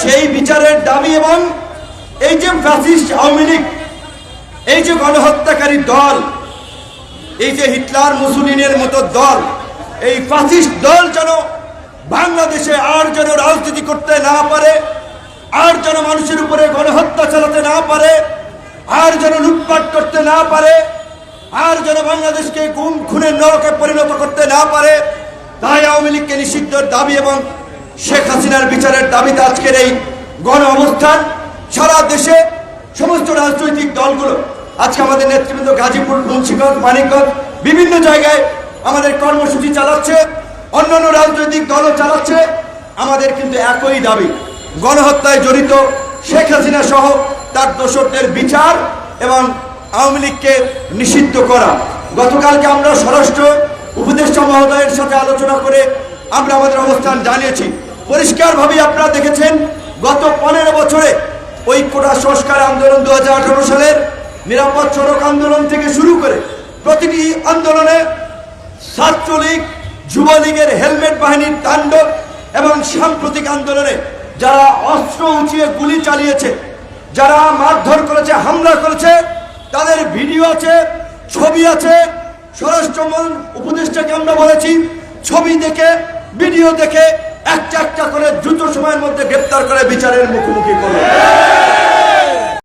সেই বিচারের দাবি এবং এই যে ফ্যাসিস্ট আওয়ামী লীগ, এই যে গণহত্যাকারী দল, এই যে হিটলার মুসলিনের মতো দল, এই ফ্যাসিস্ট দল যেন বাংলাদেশে আর যেন রাজনীতি করতে না পারে, আর যেন মানুষের উপরে গণহত্যা চালাতে না পারে, আর যেন লুটপাট করতে না পারে, আর যেন বাংলাদেশকে গুম খুনের নরকে পরিণত করতে না পারে, তাই আওয়ামী লীগকে নিষিদ্ধের দাবি এবং শেখ হাসিনার বিচারের দাবিতে আজকের এই গণ অবস্থান। সারা দেশে সমস্ত রাজনৈতিক দলগুলো আজকে আমাদের নেতৃবৃন্দ গাজীপুর, মুন্সিগঞ্জ, মানিকগঞ্জ বিভিন্ন জায়গায় আমাদের কর্মসূচি চালাচ্ছে, অন্যান্য রাজনৈতিক দলও চালাচ্ছে। আমাদের কিন্তু একই দাবি, গণহত্যায় জড়িত শেখ হাসিনা সহ তার দোষরদের বিচার এবং আওয়ামী লীগকে নিষিদ্ধ করা। গতকালকে আমরা স্বরাষ্ট্র উপদেষ্টা মহোদয়ের সাথে আলোচনা করে আমরা আমাদের অবস্থান জানিয়েছি। পরিষ্কারভাবে আপনারা দেখেছেন গত 15 বছরে ওই কোটা সংস্কার আন্দোলন, 2018 সালের নিরাপদ সড়ক আন্দোলন থেকে শুরু করে প্রতিটি আন্দোলনে ছাত্রলীগ, যুবলীগের হেলমেট বাহিনীর তাণ্ডব এবং সাম্প্রতিক আন্দোলনে যারা অস্ত্র উঁচিয়ে গুলি চালিয়েছে, যারা মারধর করেছে, হামলা করেছে, তাদের ভিডিও আছে, ছবি আছে। স্বরাষ্ট্র উপদেষ্টাকে আমরা বলেছি ছবি দেখে, ভিডিও দেখে একটা একটা করে দ্রুত সময়ের মধ্যে গ্রেপ্তার করে বিচারের মুখোমুখি করুন।